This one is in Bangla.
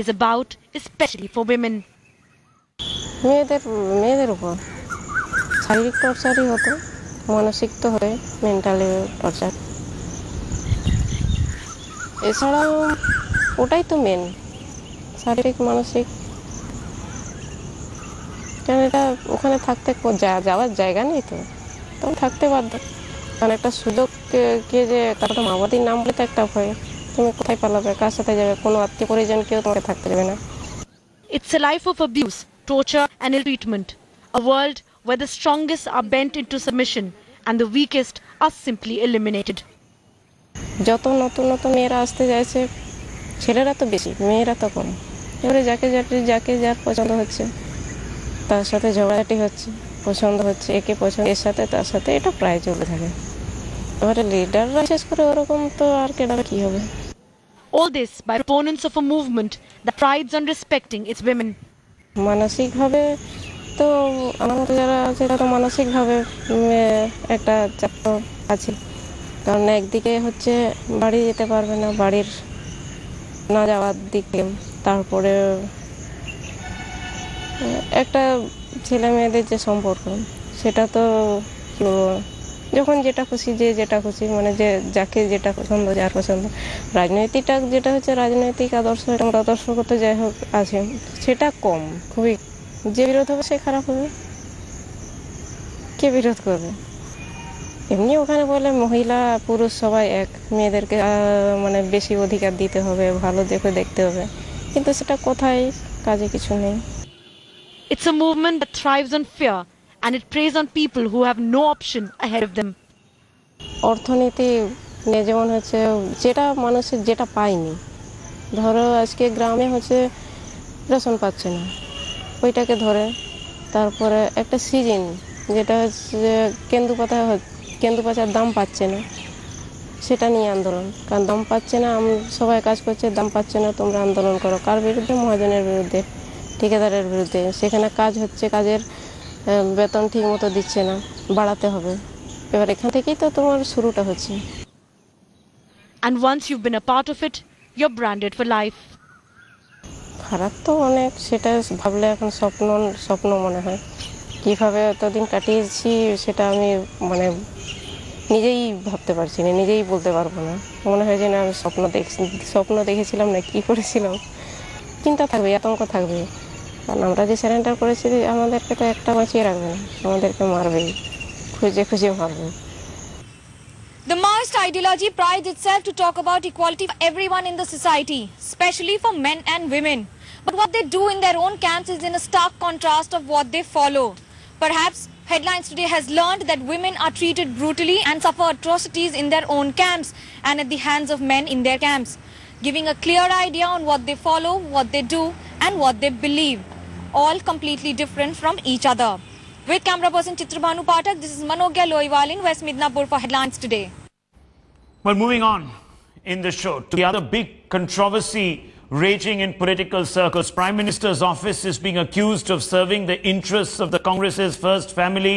is about, especially for women. মেয়েদের উপর শারীরিক টর্চারই হতো, মানসিক তো হয়, মেন্টালি টর্চার। এছাড়াও ওটাই তো মেন, শারীরিক মানসিক। কারণ এটা ওখানে থাকতে যাওয়ার জায়গা নেই, তো তখন থাকতে বাধ্য। কারণ একটা সুযোগ কে যে তারপরে মাওবাদীর নাম বলে তো একটা ভয়, তুমি কোথায় পালাবে, কার সাথে যাবে, কোনো আত্মীয় পরিজন কেউ তোমাকে থাকতে দেবে না। It's a life of abuse, torture and ill treatment. A world where the strongest are bent into submission and the weakest are simply eliminated. যত নতুন নতুন মেয়েরা আসতে যাচ্ছে, ছেলেরা তো বেশি, মেয়েরা তো কম। এবারে যাকে যার পছন্দ হচ্ছে তার সাথে ঝগড়াঝাটি হচ্ছে, পছন্দ হচ্ছে একে পছন্দ, এর সাথে তার সাথে, এটা প্রায় চলতে থাকে। এবারে লিডাররা বিশেষ করে ওরকম, তো আর কেডাবে কি হবে। All this by proponents of a movement that prides on respecting its women. মানসিকভাবে তো আমার মতো যারা আছে তারা তো মানসিকভাবে একটা চাপ তো আছে। কারণ একদিকে হচ্ছে বাড়ি যেতে পারবে না, বাড়ির না যাওয়ার দিকে, তারপরে একটা ছেলে মেয়েদের যে সম্পর্ক, সেটা তো যখন যেটা খুশি, যেটা খুশি, মানে যে যাকে যেটা পছন্দ, যার পছন্দ। রাজনৈতিকটা যেটা হচ্ছে রাজনৈতিক আদর্শগত যাই হোক আছে, সেটা কম, খুবই। যে বিরোধ হবে সে খারাপ হবে, কে বিরোধ করবে। এমনি ওখানে বলে মহিলা পুরুষ সবাই এক, মেয়েদেরকে মানে বেশি অধিকার দিতে হবে, ভালো দেখে দেখতে হবে, কিন্তু সেটা কোথায়, কাজে কিছু নেই। It's a movement that thrives on fear and it preys on people who have no option ahead of them. অর্থনীতি নিয়ে যেমন হচ্ছে, যেটা মানুষের যেটা পায়নি, ধরো আজকে গ্রামে হচ্ছে রেশন পাচ্ছে না, ওইটাকে ধরে। তারপরে একটা সিজন যেটা হচ্ছে কেন্দু পাতার দাম পাচ্ছে না, সেটা নিয়ে আন্দোলন। কারণ দাম পাচ্ছে না, সবাই কাজ করছে, দাম পাচ্ছে না, তোমরা আন্দোলন করো। কার বিরুদ্ধে? মহাজনের বিরুদ্ধে, ঠিকাদারের বিরুদ্ধে। সেখানে কাজ হচ্ছে, কাজের বেতন ঠিক মতো দিচ্ছে না, বাড়াতে হবে। এবার এখান থেকেই তো তোমার শুরুটা হচ্ছে। And once you've been a part of it, you're branded for life. খারাপ তো অনেক, সেটা ভাবলে এখন স্বপ্ন মনে হয়। কীভাবে এতদিন কাটিয়েছি সেটা আমি মানে নিজেই ভাবতে পারছি না, নিজেই বলতে পারবো না। মনে হয় যে না, আমি স্বপ্ন দেখেছিলাম না, কি করেছিলাম। চিন্তা থাকবে, আতঙ্ক থাকবে। কারণ আমরা যে স্যারেন্ডার করেছি, আমাদেরকে তো একটা বাঁচিয়ে রাখবে না, আমাদেরকে মারবেই, খুঁজে মারবে। The Maoist ideology prides itself to talk about equality for everyone in the society, especially for men and women. But what they do in their own camps is in a stark contrast of what they follow. Perhaps Headlines Today has learned that women are treated brutally and suffer atrocities in their own camps and at the hands of men in their camps, giving a clear idea on what they follow, what they do and what they believe, all completely different from each other. With camera person Chitrabhanu Pathak, this is Manogya Loiwal in West Midnapur for Headlines Today. Well, moving on in the show to the other big controversy raging in political circles. Prime Minister's office is being accused of serving the interests of the Congress's first family